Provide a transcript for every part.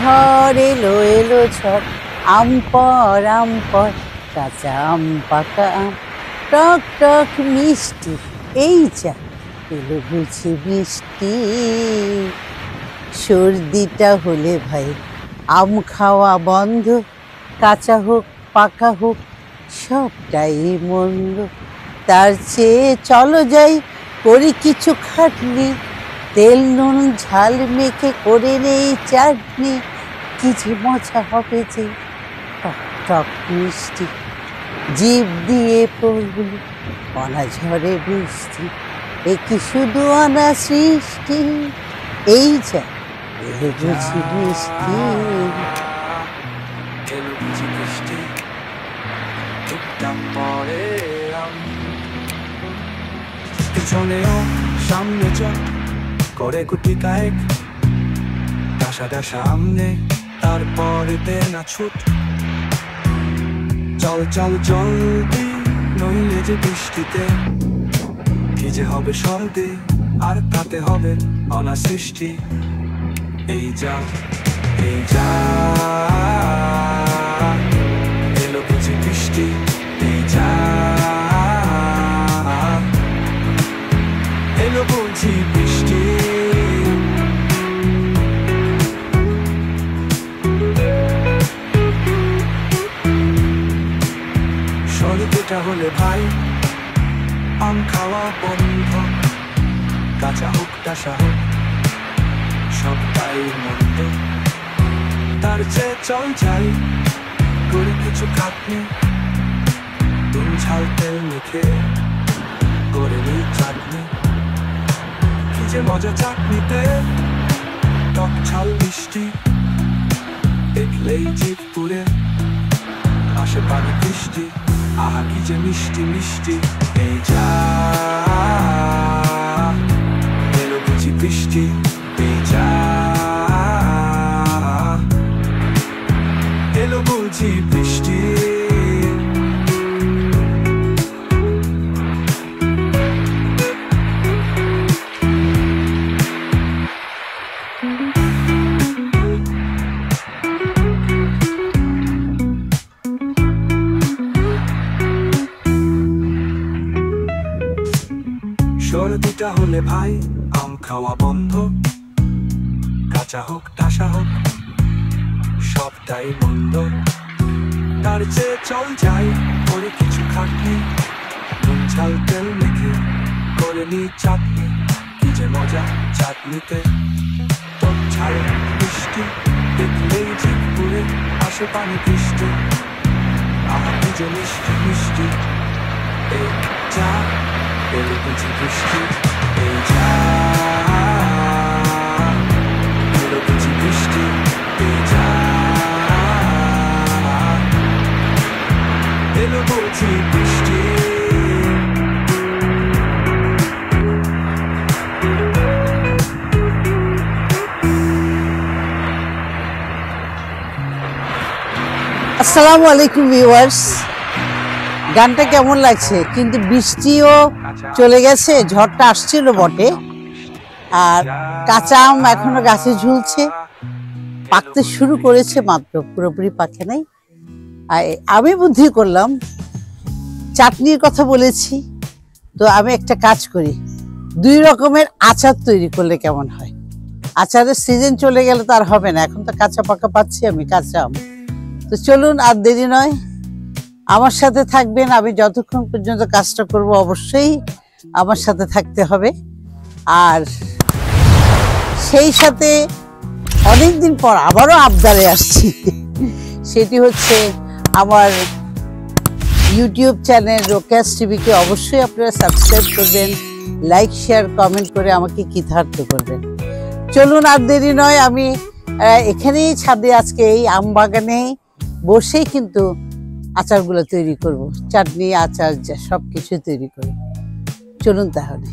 ঝড় এলো এলো ঝড়, আম পর কাঁচা আম পাকা আম, টক টক মিষ্টি, এই যা এলো বুঝি বৃষ্টি। সর্দিটা হলে ভাই আম খাওয়া বন্ধ, কাঁচা হোক পাকা হোক সবটাই মন্দ। তার চেয়ে চলো যাই করি কিছু খাটনি, তেল নুন ঝাল মেখে করে নেই চাটনি। কি যে মজা হবে যে টক টক মিষ্টি, জিভ দিয়ে পড়ল অনাঝরে বৃষ্টি। এ কি শুধু অনা সৃষ্টি, এই যা এলো বুঝি বৃষ্টি। এলো বুঝি বৃষ্টি, টুকটাক পরে পিছনেও সামনে চল করে কুটি কায়েক, ডাসা সামনে তারপরেতে না ছুট। চল চল জলদি নইলে যে বৃষ্টিতে ভিজে হবে সর্দি, আর তাতে হবে অনা সৃষ্টি। এই যা এলো বুঝি বৃষ্টি, এই যা এলো বুঝি বৃষ্টি। সর্দিটা হলে ভাই আম খাওয়া বন্ধ, কাঁচা হোক ডাসা হোক সবটাই মন্দ। তার চেয়ে চল যাই করে কিছু খাটনি, নুন ঝাল তেল মেখে করে নিই চাটনি। কি যে মজা চাটনিতে, টক ঝাল মিষ্টি, দেখলেই জিভ পুড়ে আসে পানি বৃষ্টি। আহা কি যে মিষ্টি মিষ্টি, এই যা এলো বুঝি বৃষ্টি, এই যা এলো বুঝি বৃষ্টি। সর্দিটা হলে ভাই আম খাওয়া বন্ধ, কাঁচা হোক ডাসা হোক সবটাই মন্দ। তার চেয়ে চল যাই করে কিছু খাটনি, নুন ঝাল তেল মেখে করে নিই চাটনি। কি যে মজা চাটনিতে, টক ঝাল মিষ্টি, দেখলেই জিভ পুড়ে আসে পানি বৃষ্টি। আহা কি যে মিষ্টি মিষ্টি, এই যা এলো বুঝি বৃষ্টি, এই যা এলো বুঝি বৃষ্টি, এই যা এলো বুঝি বৃষ্টি। আসসালামু আলাইকুম ভিউয়ার্স, গানটা কেমন লাগছে? কিন্তু বৃষ্টিও চলে গেছে, ঝড়টা আসছিল বটে, আর কাঁচা আম এখনো গাছে ঝুলছে, পাকতে শুরু করেছে মাত্র, পুরোপুরি পাকে নাই। আর আমি বুদ্ধি করলাম, চাটনির কথা বলেছি তো আমি একটা কাজ করি, 2 রকমের আচার তৈরি করলে কেমন হয়। আচারের সিজন চলে গেলে তো আর হবে না, এখন তো কাঁচা পাকা পাচ্ছি আমি কাঁচা আম। তো চলুন আর দেরি নয়, আমার সাথে থাকবেন। আমি যতক্ষণ পর্যন্ত কাজটা করব অবশ্যই আমার সাথে থাকতে হবে। আর সেই সাথে অনেকদিন পর আবারও আবদারে আসছি, সেটি হচ্ছে আমার ইউটিউব চ্যানেল রোকেশ টিভিকে অবশ্যই আপনারা সাবস্ক্রাইব করবেন, লাইক শেয়ার কমেন্ট করে আমাকে কৃতার্থ করবেন। চলুন আর দেরি নয়, আমি এখানেই ছাদে আজকে এই আম বাগানে বসেই কিন্তু আচারগুলো তৈরি করব, চাটনি আচার সব কিছু তৈরি করব। চলুন তাহলে।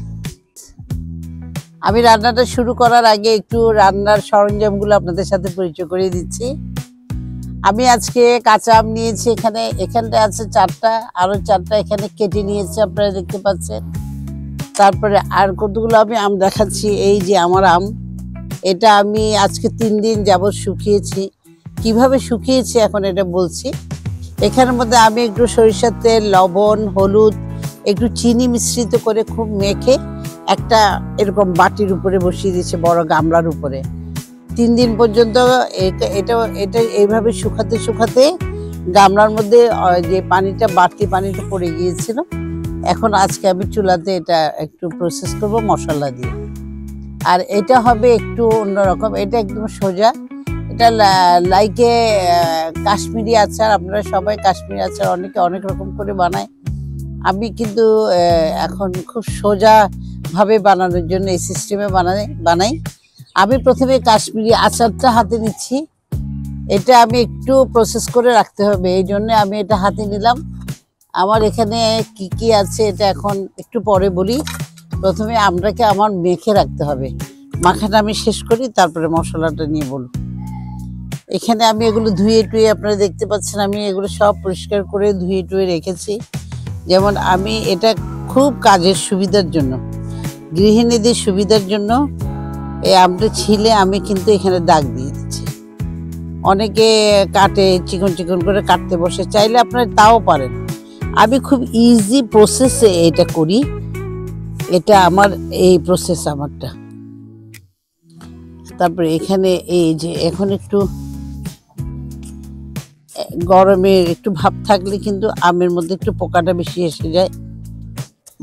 আমি রান্নাটা শুরু করার আগে একটু রান্নার সরঞ্জামগুলো আপনাদের সাথে পরিচয় করিয়ে দিচ্ছি। আমি আজকে কাঁচা আম নিয়েছি, এখানটা আছে 4টা, আরো 4টা এখানে কেটে নিয়েছি, আপনারা দেখতে পাচ্ছেন। তারপরে আর কতগুলো আমি আম দেখাচ্ছি। এই যে আমার আম, এটা আমি আজকে 3 দিন যাবত শুকিয়েছি। কিভাবে শুকিয়েছি এখন এটা বলছি। এখানের মধ্যে আমি একটু সরিষার তেল, লবণ, হলুদ, একটু চিনি মিশ্রিত করে খুব মেখে একটা এরকম বাটির উপরে বসিয়ে দিয়েছি, বড় গামলার উপরে। 3 দিন পর্যন্ত এটা এইভাবে শুকাতে শুকাতে গামলার মধ্যে যে পানিটা, বাড়তি পানিটা পড়ে গিয়েছিল। এখন আজকে আমি চুলাতে এটা একটু প্রসেস করব মশলা দিয়ে। আর এটা হবে একটু অন্যরকম, এটা একদম সোজা। এটা লাইকে কাশ্মীরি আচার। আপনারা সবাই কাশ্মীরি আচার অনেকে অনেক রকম করে বানায়। আমি কিন্তু এখন খুব সোজাভাবে বানানোর জন্য এই সিস্টেমে বানাই। আমি প্রথমে কাশ্মীরি আচারটা হাতে নিচ্ছি। এটা আমি একটু প্রসেস করে রাখতে হবে, এই জন্য আমি এটা হাতে নিলাম। আমার এখানে কি কি আছে এটা এখন একটু পরে বলি। প্রথমে আমটাকে আমার মেখে রাখতে হবে। মাখাটা আমি শেষ করি, তারপরে মশলাটা নিয়ে বলব। এখানে আমি এগুলো ধুয়ে টুয়ে, আপনারা দেখতে পাচ্ছেন আমি এগুলো সব পরিষ্কার করে ধুয়ে টুয়ে রেখেছি। যেমন আমি এটা খুব কাজের সুবিধার জন্য, গৃহিণীদের সুবিধার জন্য এই আমটা ছিলে আমি কিন্তু এখানে দাগ দিয়ে দিচ্ছি। অনেকে কাটে, চিকন চিকন করে কাটতে বসে, চাইলে আপনারা তাও পারেন। আমি খুব ইজি প্রসেসে এটা করি। এটা আমার এই প্রসেস আমারটা। তারপরে এখানে এই যে এখন একটু গরমের একটু ভাব থাকলে কিন্তু আমের মধ্যে একটু পোকাটা বেশি এসে যায়।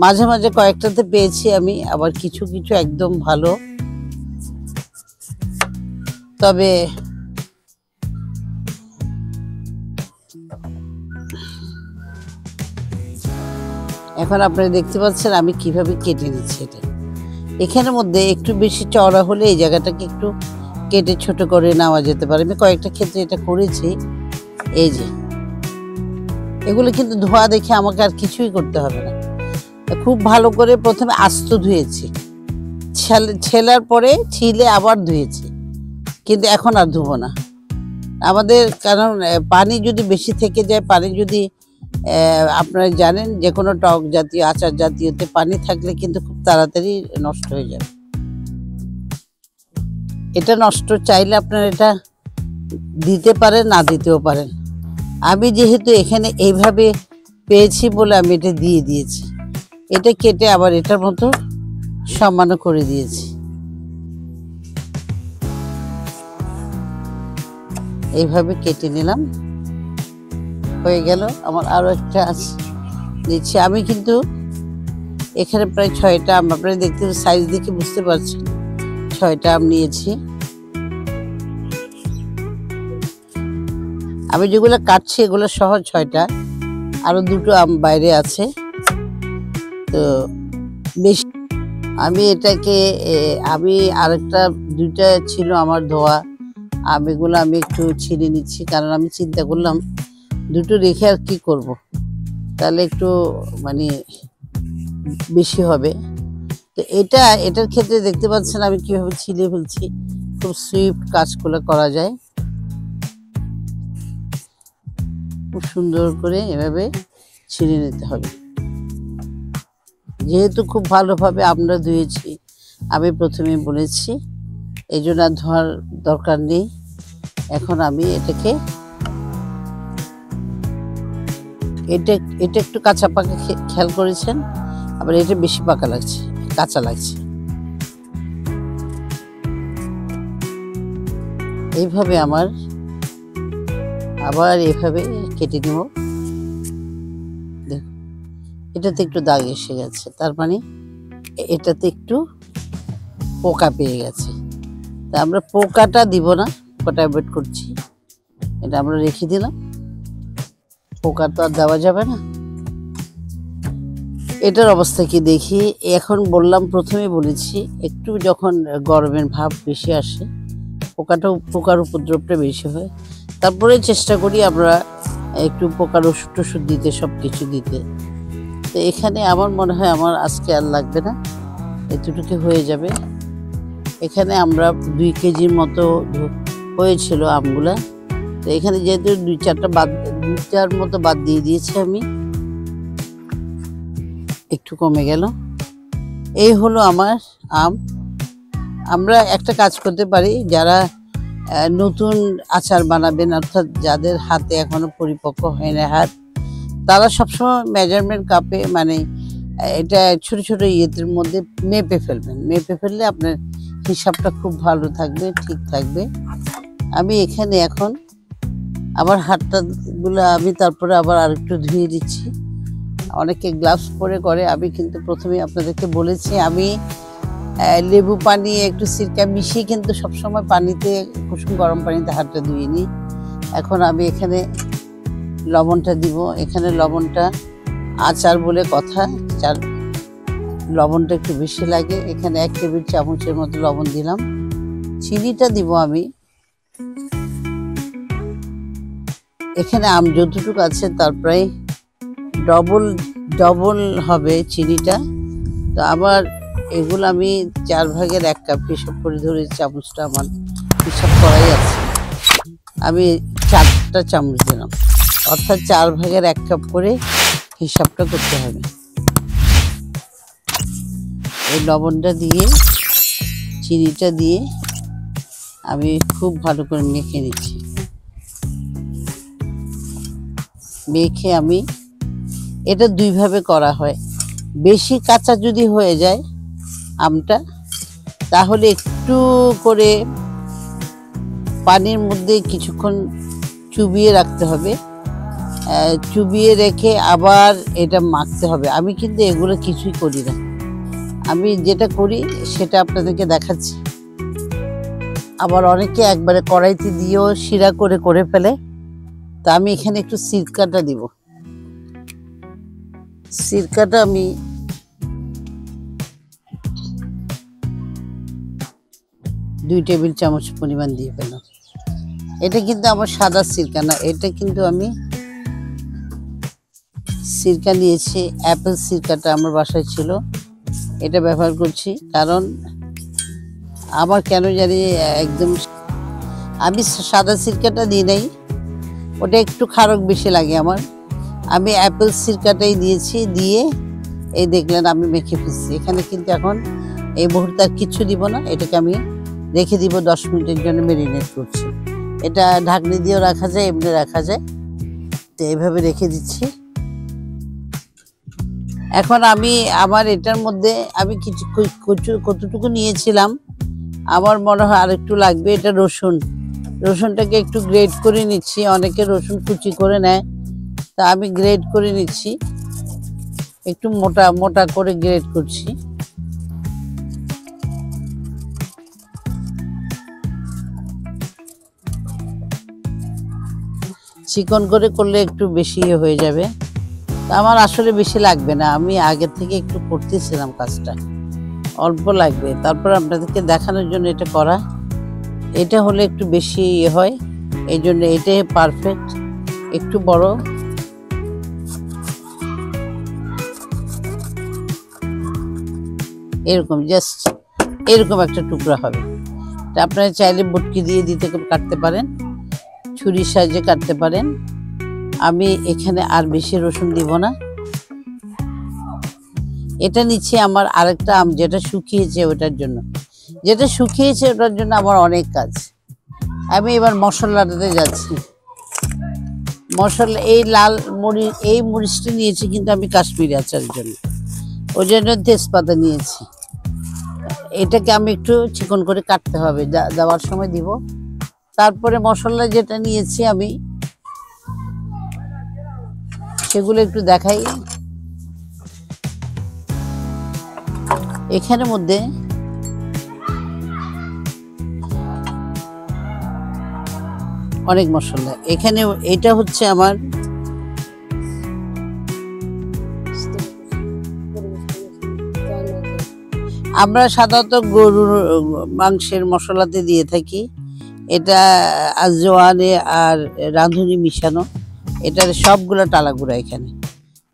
মাঝে মাঝে কয়েকটাতে পেয়েছি আমি, আবার কিছু কিছু একদম ভালো। তবে এখন আপনারা দেখতে পাচ্ছেন আমি কিভাবে কেটে নিচ্ছি এটা। এখানের মধ্যে একটু বেশি চওড়া হলে এই জায়গাটাকে একটু কেটে ছোট করে নেওয়া যেতে পারে। আমি কয়েকটা ক্ষেত্রে এটা করেছি। এই যে এগুলো কিন্তু ধোয়া দেখে আমাকে আর কিছুই করতে হবে না। খুব ভালো করে প্রথমে আস্ত ধুয়েছি, ছেলার পরে ছিলে আবার ধুয়েছি, কিন্তু এখন আর ধুবো না। আমাদের কারণ পানি যদি বেশি থেকে যায়, পানি যদি আপনারা জানেন যে কোনো টক জাতীয়, আচার জাতীয়তে পানি থাকলে কিন্তু খুব তাড়াতাড়ি নষ্ট হয়ে যাবে। এটা নষ্ট চাইলে আপনারা এটা দিতে পারেন, না দিতেও পারেন। আমি যেহেতু এখানে এইভাবে পেয়েছি বলে আমি এটা দিয়ে দিয়েছি। এটা কেটে আবার এটার মতো সমান করে দিয়েছি। এইভাবে কেটে নিলাম, হয়ে গেল। আমার আরো একটা দিচ্ছি। আমি কিন্তু এখানে প্রায় 6টা আম, আপনারা দেখতে সাইজ দেখে বুঝতে পারছেন 6টা আম নিয়েছি। আমি যেগুলো কাটছি এগুলো সহ 6টা, আরো 2টো আম বাইরে আছে। তো বেশি আমি এটাকে আমি আরেকটা 2টা ছিল আমার ধোয়া আম, এগুলো আমি একটু ছিঁড়ে নিচ্ছি। কারণ আমি চিন্তা করলাম 2টো রেখে আর কি করব, তাহলে একটু মানে বেশি হবে। তো এটার ক্ষেত্রে দেখতে পাচ্ছেন আমি কিভাবে ছিলে ফেলছি। খুব সুইফট কাজগুলো করা যায়, খুব সুন্দর করে এভাবে ছিঁড়ে নিতে হবে। যেহেতু খুব ভালোভাবে আমরা ধুয়েছি, আমি প্রথমে বলেছি, এই জন্য আর ধোয়ার দরকার নেই। এখন আমি এটাকে এটা একটু কাঁচা পাকা খেয়াল করেছেন, আবার এটা বেশি পাকা লাগছে, কাঁচা লাগছে। এইভাবে আমার আবার এইভাবে কেটে নেব। দেখো এটাতে একটু দাগ এসে গেছে, তার মানে এটাতে একটু পোকা পেয়ে গেছে। তা আমরা পোকাটা দিব না, পোকাটা অ্যাভয়েড করছি। এটা আমরা রেখে দিলাম, পোকা তো আর দেওয়া যাবে না। এটার অবস্থা কি দেখি। এখন বললাম, প্রথমে বলেছি একটু যখন গরমের ভাব বেশি আসে, পোকার উপদ্রবটা বেশি হয়। তারপরে চেষ্টা করি আমরা একটু পোকার ওষুধ টষুধ দিতে, সব কিছু দিতে। তো এখানে আমার মনে হয় আমার আজকে আর লাগবে না, এতটুকু হয়ে যাবে। এখানে আমরা 2 কেজির মতো হয়েছিল আমগুলা। তো এখানে যেহেতু 2-4টার মতো বাদ দিয়ে দিয়েছি আমি, একটু কমে গেল। এই হলো আমার আম। আমরা একটা কাজ করতে পারি, যারা নতুন আচার বানাবেন, অর্থাৎ যাদের হাতে এখনো পরিপক্ক হয় না হাত, তারা সবসময় মেজারমেন্ট কাপে মানে এটা ছোট ছোট ইয়েদের মধ্যে মেপে ফেলবেন। মেপে ফেললে আপনার হিসাবটা খুব ভালো থাকবে, ঠিক থাকবে। আমি এখানে এখন আমার হাতটা গুলো আমি তারপরে আবার আরেকটু ধুয়ে দিচ্ছি। অনেকে গ্লাভস পরে করে, আমি কিন্তু প্রথমে আপনাদেরকে বলেছি আমি লেবু পানি একটু সিরকা মিশিয়ে কিন্তু সবসময় পানিতে, কুসুম গরম পানিতে হাতটা ধুয়ে নিই। এখন আমি এখানে লবণটা দিব। এখানে লবণটা আচার বলে কথা, লবণটা একটু বেশি লাগে। এখানে 1 টেবিল চামচের মতো লবণ দিলাম। চিনিটা দিব আমি এখানে যতটুকু আছে তার প্রায় ডবল হবে চিনিটা। তো আবার এগুলো আমি 4 ভাগের 1 কাপ হিসাব করে ধরে, চামচটা আমার হিসাব করাই আছে। আমি 4টা চামচ দিলাম, অর্থাৎ 4 ভাগের 1 কাপ করে হিসাবটা করতে হবে। এই লবণটা দিয়ে চিনিটা দিয়ে আমি খুব ভালো করে মেখে নিচ্ছি। মেখে আমি এটা 2 ভাবে করা হয়। বেশি কাঁচা যদি হয়ে যায় আমটা, তাহলে একটু করে পানির মধ্যে কিছুক্ষণ চুবিয়ে রাখতে হবে। চুবিয়ে রেখে আবার এটা মাখতে হবে। আমি কিন্তু এগুলো কিছুই করি না, আমি যেটা করি সেটা আপনাদেরকে দেখাচ্ছি। আবার অনেকে একবারে কড়াইতে দিয়েও শিরা করে ফেলে। তা আমি এখানে একটু সিরকাটা দিব। সিরকাটা আমি দুই টেবিল চামচ পরিমাণ দিয়ে পেলাম। এটা কিন্তু আমার সাদা সিরকা না, এটা কিন্তু আমি সিরকা নিয়েছি, অ্যাপেল সিরকাটা আমার বাসায় ছিল, এটা ব্যবহার করছি। কারণ আমার কেন জানি একদম, আমি সাদা সিরকাটা দিই নাই, ওটা একটু খারক বেশি লাগে আমার। আমি অ্যাপেল সিরকাটাই দিয়েছি, দিয়ে এই দেখলেন আমি মেখে ফেলছি। এখানে কিন্তু এখন এই মুহূর্তে আর কিছু দিব না, এটাকে আমি রেখে দিব 10 মিনিটের জন্য ম্যারিনেট করছি। এটা ঢাকনি দিয়েও রাখা যায়, এমনি রাখা যায়। তো এইভাবে রেখে দিচ্ছি। এখন আমি আমার এটার মধ্যে আমি কতটুকু নিয়েছিলাম, আমার মনে হয় আরেকটু লাগবে। এটা রসুনটাকে একটু গ্রেট করে নিচ্ছি। অনেকে রসুন কুচি করে নেয়, তা আমি গ্রেট করে নিচ্ছি, একটু মোটা মোটা করে গ্রেট করছি। চিকন করে করলে একটু বেশি হয়ে যাবে, তা আমার আসলে বেশি লাগবে না। আমি আগে থেকে একটু করতেছিলাম কাজটা, অল্প লাগবে। তারপর আপনাদেরকে দেখানোর জন্য এটা করা। এটা হলে একটু বেশি হয়, এই জন্য এটাই পারফেক্ট। একটু বড়, এরকম জাস্ট এরকম একটা টুকরা হবে। তা আপনারা চাইলে বুটকি দিয়ে দিতে কাটতে পারেন, ছুরির সাহায্যে কাটতে পারেন। আমি এখানে আর বেশি রসুন দিব না। এটা নিচ্ছি আমার আরেকটা আম যেটা শুকিয়েছে, ওটার জন্য। যেটা শুকিয়েছে ওটার জন্য আমার অনেক কাজ। আমি এবার মশলাটাতে যাচ্ছি। মশলা এই লাল মরিচ, এই মরিচটা নিয়েছি কিন্তু আমি কাশ্মীরি আচারের জন্য, ওই জন্য তেজপাতা নিয়েছি। এটাকে আমি একটু চিকন করে কাটতে হবে, দেওয়ার সময় দিব। তারপরে মশলা যেটা নিয়েছি আমি সেগুলো একটু দেখাই। এখানের মধ্যে অনেক মশলা। এখানে এটা হচ্ছে আমার আমরা সাধারণত গরুর মাংসের মশলাতে দিয়ে থাকি। এটা আজওয়ানে আর রাঁধুনি মিশানো, এটার সবগুলো টালা গুঁড়া। এখানে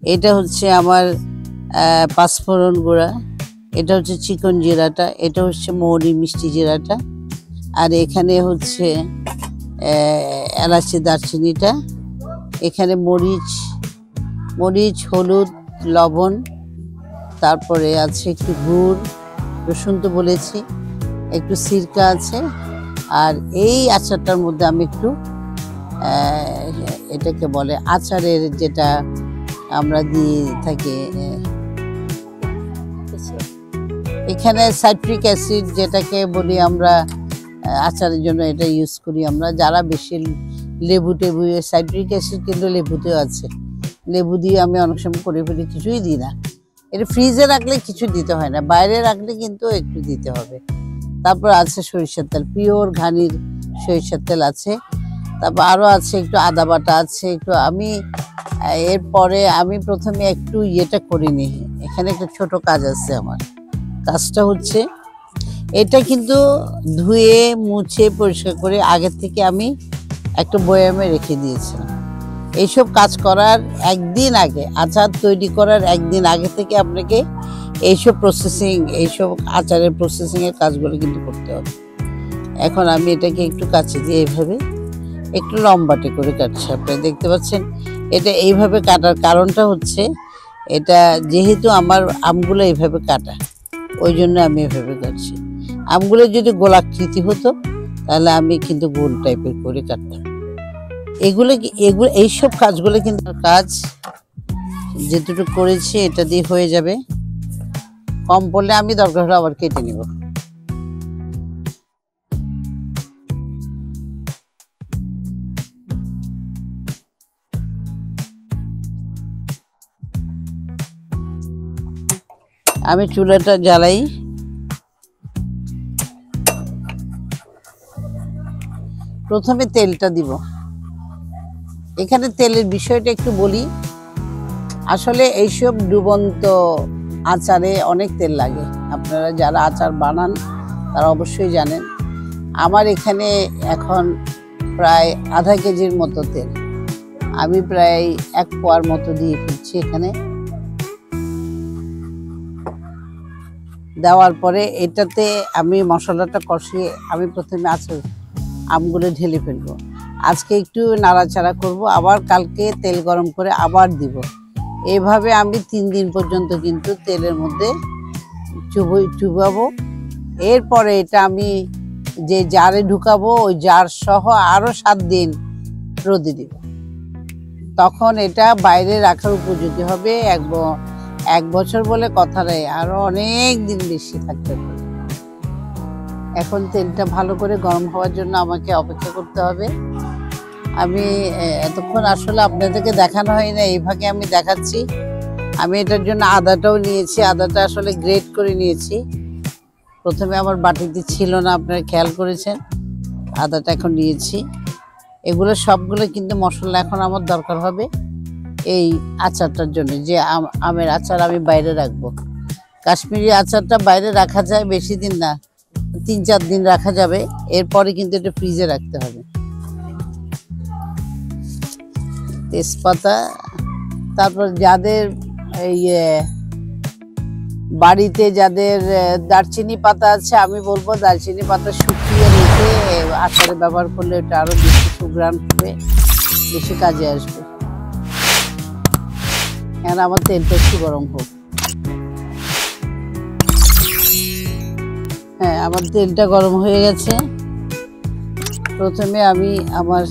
এটা হচ্ছে আমার পাঁচফোড়ন গুঁড়া, এটা হচ্ছে চিকন জিরাটা, এটা হচ্ছে মৌরি মিষ্টি জিরাটা, আর এখানে হচ্ছে এলাচি দারচিনিটা। এখানে মরিচ হলুদ লবণ, তারপরে আছে একটু গুড়, রসুন তো বলেছি, একটু সিরকা আছে, আর এই আচারটার মধ্যে আমি একটু এটাকে বলে আচারের যেটা আমরা দিয়ে থাকি, এখানে সাইট্রিক অ্যাসিড যেটাকে বলি আমরা আচারের জন্য এটা ইউজ করি আমরা। যারা বেশি লেবু টেবু, সাইট্রিক অ্যাসিড কিন্তু লেবুতেও আছে, লেবু দিয়ে আমি অনেক সময় করে ফেলি, কিছুই দিই না। এটা ফ্রিজে রাখলে কিছু দিতে হয় না, বাইরে রাখলে কিন্তু একটু দিতে হবে। তারপর আছে সরিষার তেল, পিওর ঘানির সরিষার তেল আছে। তারপর আরও আছে একটু আদা বাটা আছে একটু। আমি এরপরে আমি প্রথমে একটু ইয়েটা করিনি, এখানে একটা ছোট কাজ আছে আমার। কাজটা হচ্ছে এটা কিন্তু ধুয়ে মুছে পরিষ্কার করে আগের থেকে আমি একটা বয়ামে রেখে দিয়েছিলাম। এইসব কাজ করার একদিন আগে, আচার তৈরি করার একদিন আগে থেকে আপনাকে এইসব প্রসেসিং, এইসব আচারের প্রসেসিংয়ের কাজগুলো কিন্তু করতে হবে। এখন আমি এটাকে একটু কাছে দিয়ে এইভাবে একটু লম্বাটে করে কাটছি। আপনারা দেখতে পাচ্ছেন এটা এইভাবে কাটার কারণটা হচ্ছে, এটা যেহেতু আমার আমগুলো এইভাবে কাটা, ওই জন্য আমি এভাবে কাটছি। আমগুলো যদি গোলাকৃতি হতো তাহলে আমি কিন্তু গোল টাইপের করে কাটতাম। এগুলো এইসব কাজগুলো কিন্তু কাজ যেটুকু করেছি এটা দিয়ে হয়ে যাবে। কম পড়লে আমি দরকার হলে আবার কেটে নিব। আমি চুলাটা জ্বালাই। প্রথমে তেলটা দিব। এখানে তেলের বিষয়টা একটু বলি। আসলে এইসব ডুবন্ত আচারে অনেক তেল লাগে। আপনারা যারা আচার বানান তারা অবশ্যই জানেন। আমার এখানে এখন প্রায় আধা কেজির মতো তেল, আমি প্রায় 1 পোয়ার মতো দিয়ে ফেলছি এখানে। দেওয়ার পরে এটাতে আমি মশলাটা কষিয়ে আমি প্রথমে আচার আমগুলো ঢেলে ফেলবো। আজকে একটু নাড়াচাড়া করব, আবার কালকে তেল গরম করে আবার দিব। এইভাবে আমি 3 দিন পর্যন্ত কিন্তু তেলের মধ্যে চুবাবো। এরপরে এটা আমি যে জারে ঢুকাবো, ওই জার সহ আরও 7 দিন রোদে দিব। তখন এটা বাইরে রাখার উপযোগী হবে। 1 বছর বলে কথা নেই, আরো অনেক দিন বেশি থাকতে পারে। এখন তেলটা ভালো করে গরম হওয়ার জন্য আমাকে অপেক্ষা করতে হবে। আমি এতক্ষণ আসলে আপনাদেরকে দেখানো হয় না, এই ভাগে আমি দেখাচ্ছি। আমি এটার জন্য আদাটাও নিয়েছি, আদাটা আসলে গ্রেট করে নিয়েছি। প্রথমে আমার বাটিতে ছিল না, আপনারা খেয়াল করেছেন। আদাটা এখন নিয়েছি। এগুলো সবগুলো কিন্তু মশলা এখন আমার দরকার হবে এই আচারটার জন্য। যে আমের আচার আমি বাইরে রাখবো, কাশ্মীরি আচারটা বাইরে রাখা যায় বেশি দিন না, 3-4 দিন রাখা যাবে। এরপরে কিন্তু এটা ফ্রিজে রাখতে হবে। তেজপাতা, তারপর যাদের এই বাড়িতে যাদের দারচিনি পাতা আছে, আমি বলবো দারচিনি পাতা শুকিয়ে রেখে আচারে ব্যবহার করলে এটা আরো বেশি সুঘ্রাণ হবে, বেশি কাজে আসবে। এখন আমার তেলটা একটু গরম হোক। হ্যাঁ, আমার তেলটা গরম হয়ে গেছে। প্রথমে আমি আমার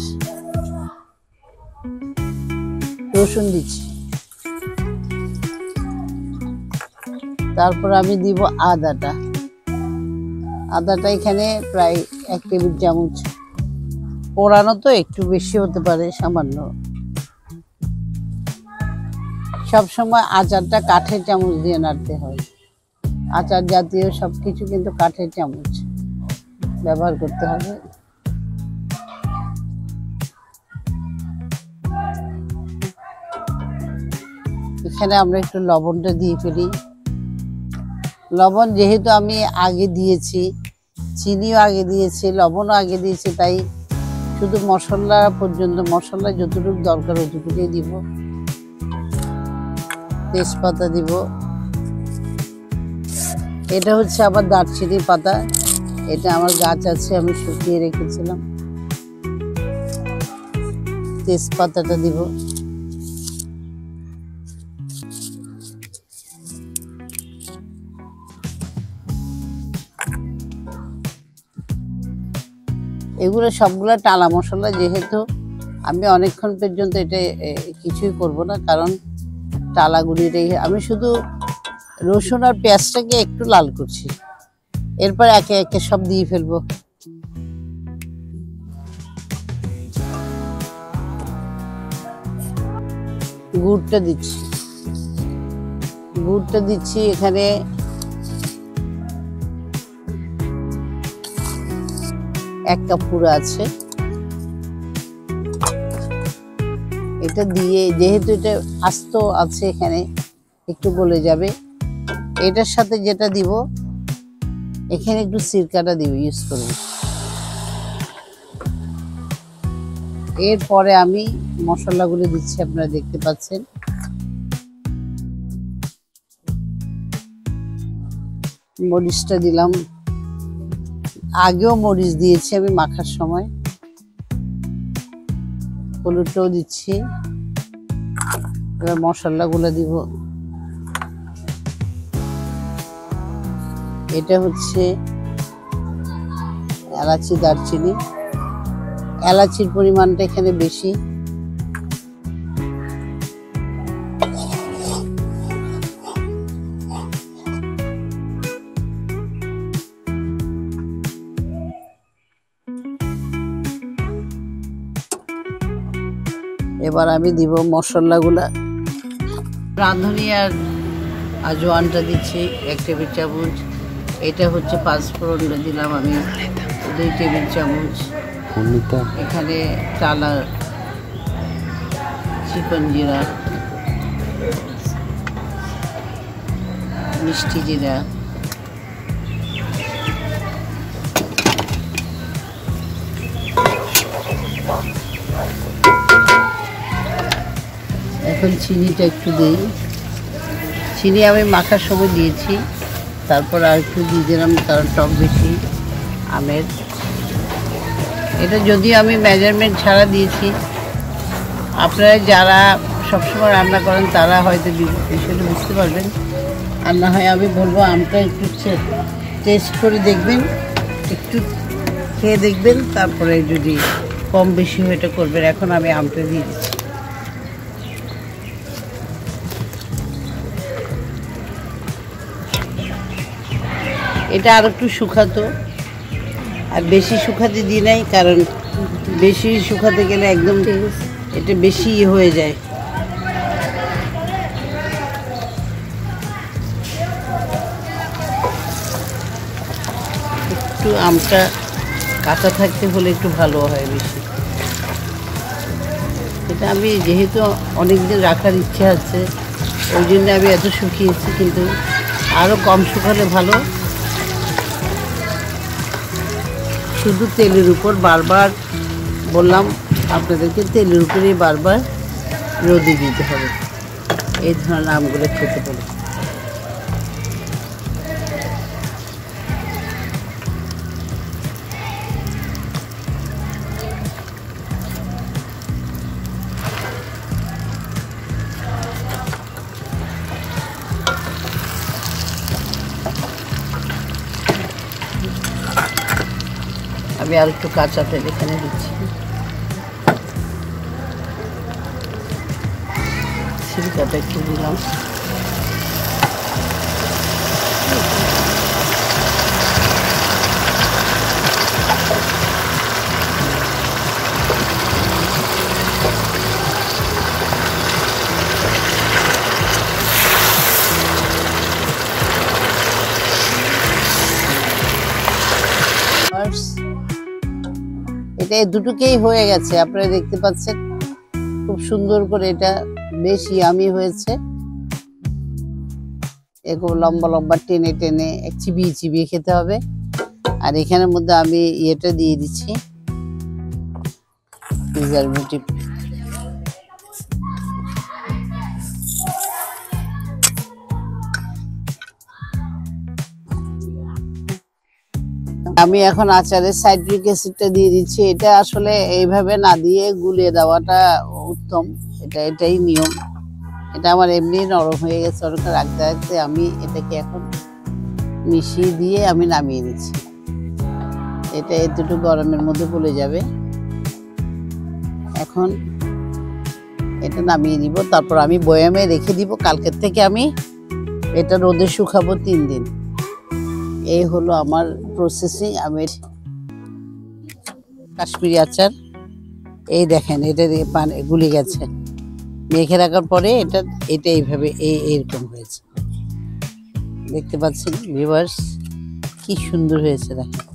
রসুন দিচ্ছি, তারপর আমি দিব আদাটা। আদাটা এখানে প্রায় 1 টেবিল চামচ, পোড়ানো তো একটু বেশি হতে পারে সামান্য। সবসময় আচারটা কাঠের চামচ দিয়ে নাড়তে হয়। আচার জাতীয় সবকিছু কিন্তু কাঠের চামচ ব্যবহার করতে হবে। এখানে আমরা একটু লবণটা দিয়ে ফেলি। লবণ যেহেতু আমি আগে দিয়েছি, চিনিও আগে দিয়েছি, লবণও আগে দিয়েছি, তাই শুধু মশলা পর্যন্ত, মশলা যতটুকু দরকার ততটুকুই দিব। তেজপাতা দিব। এটা হচ্ছে আবার দারচিনি পাতা, এটা আমার গাছ আছে, আমি শুকিয়ে রেখেছিলাম। তেজপাতাটা দিব। এগুলো সবগুলো টালা মশলা, যেহেতু আমি অনেকক্ষণ পর্যন্ত এটা কিছুই করব না, কারণ টালাগুলিটাই আমি শুধু রসুন আর পেঁয়াজটাকে একটু লাল করছি, এরপর একে একে সব দিয়ে ফেলবো। গুড়টা দিচ্ছি এখানে এক কাপ পুরো আছে। এটা দিয়ে, যেহেতু এটা আস্ত আছে এখানে একটু গলে যাবে। এটার সাথে যেটা দিব, এখানে একটু সিরকাটা দিব, ইউজ করব। এরপরে আমি মশলাগুলো দিচ্ছি, আপনারা দেখতে পাচ্ছেন। মরিচটা দিলাম, আগেও মরিচ দিয়েছি আমি মাখার সময়। হলুদটাও দিচ্ছি। এবার মশলাগুলো দিব। এটা হচ্ছে এলাচি, দারচিনি। এলাচির পরিমাণটা এখানে বেশি। এবার আমি দিব মশলাগুলা। রাঁধুনি আর আজওয়ানটা দিচ্ছি 1 টেবিল চামচ। এটা হচ্ছে পাঁচফোড়নটা দিলাম আমি 2 টেবিল চামচ। এখানে টালা চিকন জিরা, মিষ্টি জিরা, এখন চিনিটা একটু দিই। চিনি আমি মাখার সময় দিয়েছি, তারপর আর একটু দিয়ে দিলাম, কারণ টক বেশি আমের। এটা যদিও আমি মেজারমেন্ট ছাড়া দিয়েছি, আপনারা যারা সবসময় রান্না করেন তারা হয়তো বিষয়টা বুঝতে পারবেন। আর না হয় আমি বলবো আমটা একটু টেস্ট করে দেখবেন, একটু খেয়ে দেখবেন, তারপরে যদি কম বেশি হয় এটা করবেন। এখন আমি আমটা দিয়ে দিচ্ছি। এটা আর একটু শুকাতো, আর বেশি শুকাতে দিই নাই, কারণ বেশি শুকাতে গেলে একদম এটা বেশি হয়ে যায়। একটু আমটা কাঁচা থাকতে হলে একটু ভালো হয় বেশি। এটা আমি যেহেতু অনেকদিন রাখার ইচ্ছে আছে, ওই জন্য আমি এত শুকিয়েছি, কিন্তু আরও কম শুকালে ভালো। শুধু তেলের উপর, বারবার বললাম আপনাদেরকে, তেলের উপরেই বারবার রোদে দিতে হবে, এই ধরনের আমগুলো খেতে পারে। আমি আর একটু কাঁচা তেল এখানে দিচ্ছি। সিরকাটা একটু দিলাম। এটা দুটোকেই হয়ে গেছে, আপনারা দেখতে পাচ্ছেন খুব সুন্দর করে। এটা বেশ ইয়ামি হয়েছে। এরকম লম্বা লম্বা টেনে টেনে চিবিয়ে চিবিয়ে খেতে হবে। আর এখানের মধ্যে আমি ইয়েটা দিয়ে দিচ্ছি, প্রিজারভেটিভ। আমি এখন আচারের সাইট্রিক অ্যাসিডটা দিয়ে দিচ্ছি। এটা আসলে এইভাবে না দিয়ে গুলিয়ে দেওয়াটা উত্তম, এটাই নিয়ম। এটা আমার এমনি নরম হয়ে গেছে, ওরকম রাখতে রাখতে আমি এটাকে এখন মিশিয়ে দিয়ে আমি নামিয়ে নিচ্ছি। এটা এতটুকু গরমের মধ্যে গলে যাবে। এখন এটা নামিয়ে নিব, তারপর আমি বয়ামে রেখে দিব। কালকের থেকে আমি এটা রোদে শুকাবো 3 দিন। এই হলো আমার প্রসেসিং আমের কাশ্মীরি আচার। এই দেখেন এটা পানি গুলে গেছে, মেখে রাখার পরে এটা এইভাবে এইরকম হয়েছে, দেখতে পাচ্ছেন ভিউয়ার্স, কি সুন্দর হয়েছে। দেখেন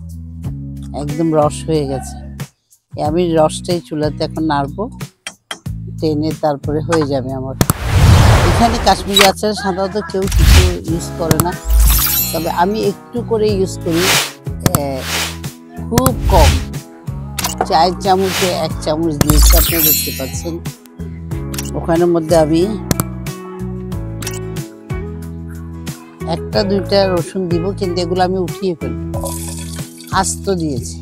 একদম রস হয়ে গেছে। আমি রসটাই চুলাতে এখন নাড়বো, টেনে তারপরে হয়ে যাবে আমার। এখানে কাশ্মীরি আচার সাধারণত কেউ কিছু ইউজ করে না, তবে আমি একটু করে ইউজ করি, খুব কম, 4 চামচে 1 চামচ দিয়েছি, আপনি দেখতে পাচ্ছেন। ওখানের মধ্যে আমি 1-2টা রসুন দিব, কিন্তু এগুলো আমি উঠিয়ে ফেলবো। আস্ত দিয়েছি,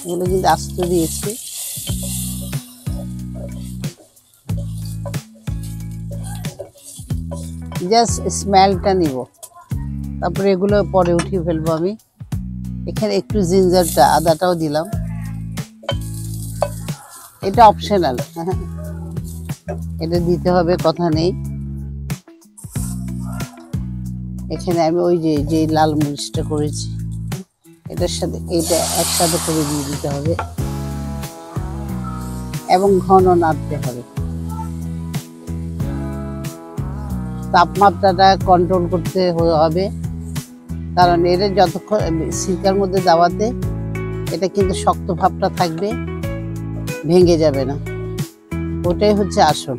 এগুলো কিন্তু আস্ত দিয়েছি। জাস্ট স্মেলটা নিব, তারপরে এগুলো পরে উঠিয়ে ফেলবো আমি। এখানে একটু জিঞ্জারটা, আদাটাও দিলাম, এটা অপশনাল, এটা দিতে হবে কথা নেই। এখানে আমি ওই যে লাল মরিচটা করেছি এটার সাথে এটা একসাথে করে দিয়ে দিতে হবে এবং ঘন নাড়তে হবে। তাপমাত্রাটা কন্ট্রোল করতে হবে, কারণ এটা যতক্ষণ সিরকার মধ্যে দেওয়াতে এটা কিন্তু শক্ত ভাবটা থাকবে, ভেঙে যাবে না, ওটাই হচ্ছে আসল।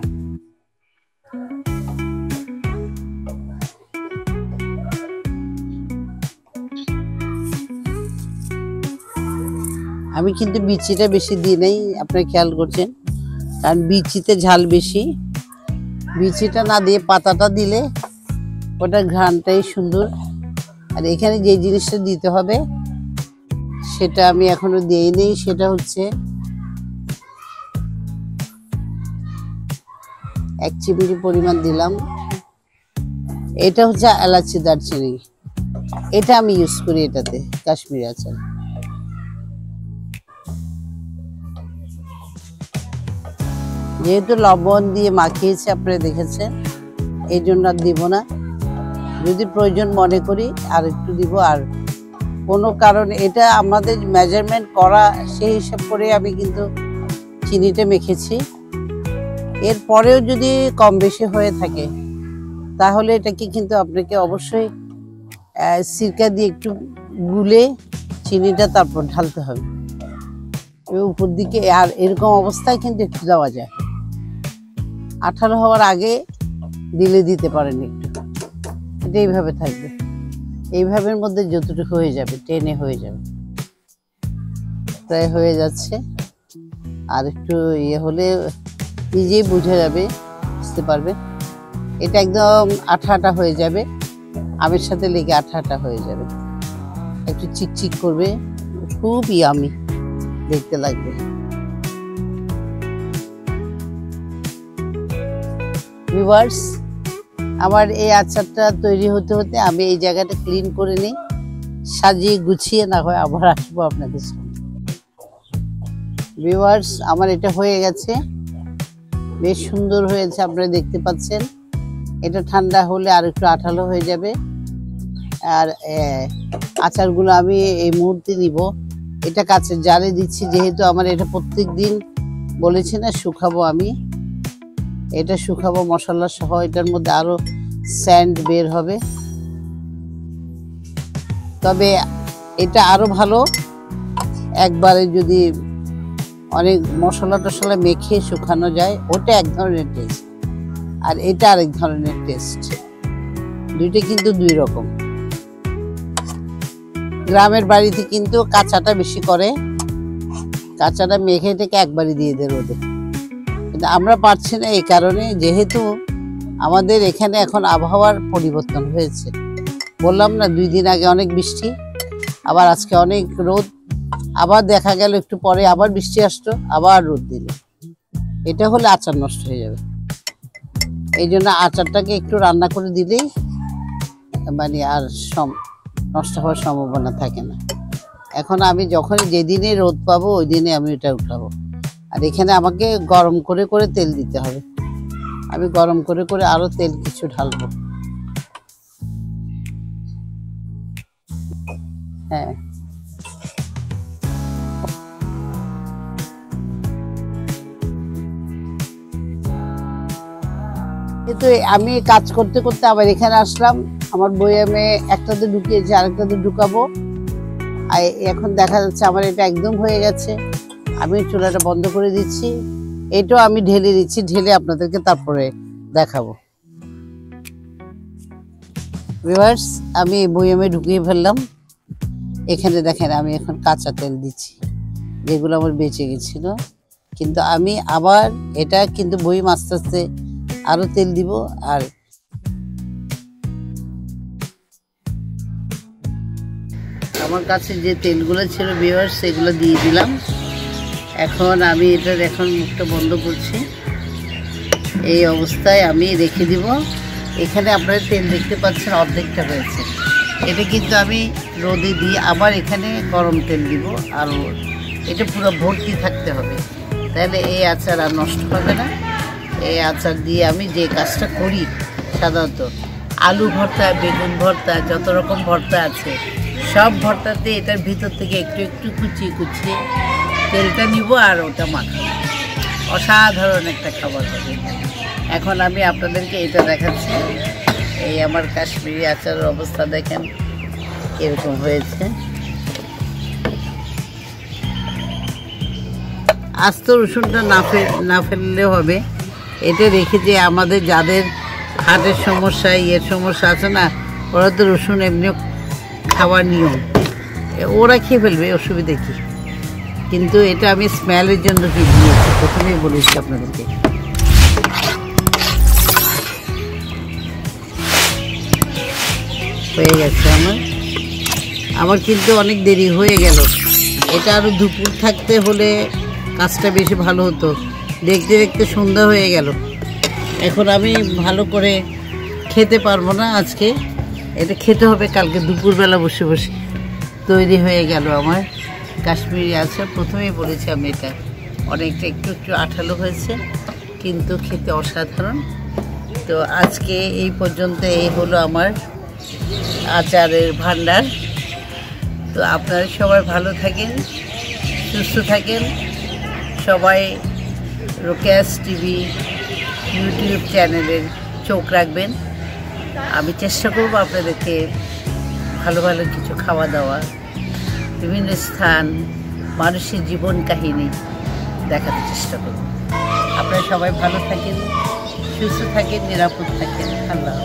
আমি কিন্তু বিচিটা বেশি দিই নাই, আপনারা খেয়াল করছেন, কারণ বিচিতে ঝাল বেশি। বিচিটা না দিয়ে পাতাটা দিলে ওটার ঘ্রাণটাই সুন্দর। আর এখানে যে জিনিসটা দিতে হবে সেটা আমি এখনো দিই নেই, সেটা হচ্ছে 1 চিমটি পরিমাণ দিলাম। এটা হচ্ছে এলাচি দারচিনি, এটা আমি ইউজ করি এটাতে কাশ্মীরি আচার। যেহেতু লবণ দিয়ে মাখিয়েছি আপনারা দেখেছেন, এই জন্য আর দিব না। যদি প্রয়োজন মনে করি আর একটু দিব। আর কোনো কারণে এটা আমাদের মেজারমেন্ট করা, সেই হিসাব করে আমি কিন্তু চিনিটা মেখেছি। এরপরেও যদি কম বেশি হয়ে থাকে তাহলে এটাকে কিন্তু আপনাকে অবশ্যই সিরকা দিয়ে একটু গুলে চিনিটা তারপর ঢালতে হবে উপর দিকে। আর এরকম অবস্থায় কিন্তু একটু দেওয়া যায়, 18 হওয়ার আগে দিলে দিতে পারেন একটু। এটা এইভাবে থাকবে, এইভাবের মধ্যে যতটুকু হয়ে যাবে টেনে হয়ে যাবে, প্রায় হয়ে যাচ্ছে। আর একটু ইয়ে হলে নিজেই বুঝে যাবে, বুঝতে পারবে। এটা একদম আঠা আঠা হয়ে যাবে, আমের সাথে লেগে আঠা আঠা হয়ে যাবে, একটু চিকচিক করবে, খুব ইয়ামি দেখতে লাগবে। ভিউয়ার্স, আমার এই আচারটা তৈরি হতে হতে আমি এই জায়গাটা ক্লিন করে নিই, সাজিয়ে গুছিয়ে না হয় আবার আসবো আপনাদের সামনে। ভিউয়ার্স, আমার এটা হয়ে গেছে, বেশ সুন্দর হয়েছে, আপনারা দেখতে পাচ্ছেন। এটা ঠান্ডা হলে আর একটু আঠালো হয়ে যাবে। আর আচারগুলো আমি এই মুহূর্তে নিব। এটা কাঁচের জারে দিচ্ছি, যেহেতু আমার এটা প্রত্যেক দিন বলেছি না শুকাবো আমি, এটা শুকাবো মশলা সহ। এটার মধ্যে আরো স্যান্ড বের হবে, তবে এটা আরো ভালো একবারে যদি অনেক মশলা টশলা মেখে শুকানো যায়, ওটা এক ধরনের টেস্ট আর এটা আরেক ধরনের টেস্ট, দুইটা কিন্তু দুই রকম। গ্রামের বাড়িতে কিন্তু কাঁচাটা বেশি করে, কাঁচাটা মেখে থেকে একবারই দিয়ে দেয় রোদে, কিন্তু আমরা পারছি না এই কারণে, যেহেতু আমাদের এখানে এখন আবহাওয়ার পরিবর্তন হয়েছে। বললাম না 2 দিন আগে অনেক বৃষ্টি, আবার আজকে অনেক রোদ, আবার দেখা গেল একটু পরে আবার বৃষ্টি আসতো, আবার রোদ দিল। এটা হলে আচার নষ্ট হয়ে যাবে। এই জন্য আচারটাকে একটু রান্না করে দিলেই মানে আর নষ্ট হওয়ার সম্ভাবনা থাকে না। এখন আমি যখন যেদিনে রোদ পাবো ওই দিনে আমি এটা উঠাবো। আর এখানে আমাকে গরম করে করে তেল দিতে হবে। আমি গরম করে করে আরো তেল কিছু ঢালবো। হ্যাঁ, কিন্তু আমি কাজ করতে করতে আবার এখানে আসলাম। আমার বয়ামে একটাতে ঢুকিয়েছি, আরেকটাতে ঢুকাবো। আর এখন দেখা যাচ্ছে আমার এটা একদম হয়ে গেছে। আমি চুলাটা বন্ধ করে দিচ্ছি। এটাও আমি ঢেলে দিচ্ছি, ঢেলে আপনাদেরকে তারপরে দেখাবো। ভিউয়ার্স, আমি বয়ামে ঢুকিয়ে ফেললাম। এখানে দেখেন আমি এখন কাঁচা তেল দিচ্ছি, যেগুলো আমার বেঁচে গেছিল। কিন্তু আমি আবার এটা কিন্তু বয়াম আস্তে আস্তে আরো তেল দিব। আর আমার কাছে যে তেলগুলো ছিল ভিউয়ার্স, সেগুলো দিয়ে দিলাম। এখন আমি এটার এখন মুখটা বন্ধ করছি। এই অবস্থায় আমি রেখে দিব। এখানে আপনারা তেল দেখতে পাচ্ছেন অর্ধেকটা হয়েছে। এটা কিন্তু আমি রোদে দিয়ে আবার এখানে গরম তেল দিব। আর এটা পুরো ভর্তি থাকতে হবে, তাহলে এই আচার আর নষ্ট হবে না। এই আচার দিয়ে আমি যে কাজটা করি সাধারণত, আলু ভর্তা, বেগুন ভর্তা, যত রকম ভর্তা আছে সব ভর্তাতে এটার ভিতর থেকে একটু একটু কুচিয়ে কুচিয়ে তেলটা নিব আর ওটা মাখাবো। অসাধারণ একটা খাবার হবে। এখন আমি আপনাদেরকে এটা দেখাচ্ছি। এই আমার কাশ্মীরি আচারের অবস্থা দেখেন এরকম হয়েছে। আস্ত রসুনটা না ফেললেও হবে। এটা রেখে যে আমাদের যাদের হার্টের সমস্যা, ইয়ের সমস্যা আছে না, ওরা তো রসুন এমনি খাওয়ার নিয়ম, ওরা খেয়ে ফেলবে, অসুবিধা কি। কিন্তু এটা আমি স্মেলের জন্য কি দিয়েছি, প্রথমেই বলেছি আপনাদেরকে। হয়ে গেছে আমার কিন্তু অনেক দেরি হয়ে গেল। এটা আরো দুপুর থাকতে হলে কাজটা বেশি ভালো হতো। দেখতে দেখতে সন্ধ্যা হয়ে গেল। এখন আমি ভালো করে খেতে পারবো না আজকে, এটা খেতে হবে কালকে দুপুরবেলা বসে বসে। তৈরি হয়ে গেল আমার কাশ্মীরি আচার। প্রথমেই বলেছি আমি এটা অনেকটা একটু একটু আঠালো হয়েছে, কিন্তু খেতে অসাধারণ। তো আজকে এই পর্যন্ত এই হলো আমার আচারের ভান্ডার। তো আপনারা সবাই ভালো থাকেন, সুস্থ থাকেন। সবাই রোকেয়াস টিভি ইউটিউব চ্যানেলের চোখ রাখবেন। আমি চেষ্টা করব আপনাদেরকে ভালো ভালো কিছু খাওয়া দাওয়া, বিভিন্ন স্থান, মানুষের জীবন কাহিনী দেখাতে চেষ্টা করব। আপনারা সবাই ভালো থাকেন, সুস্থ থাকেন, নিরাপদ থাকেন। আল্লাহ।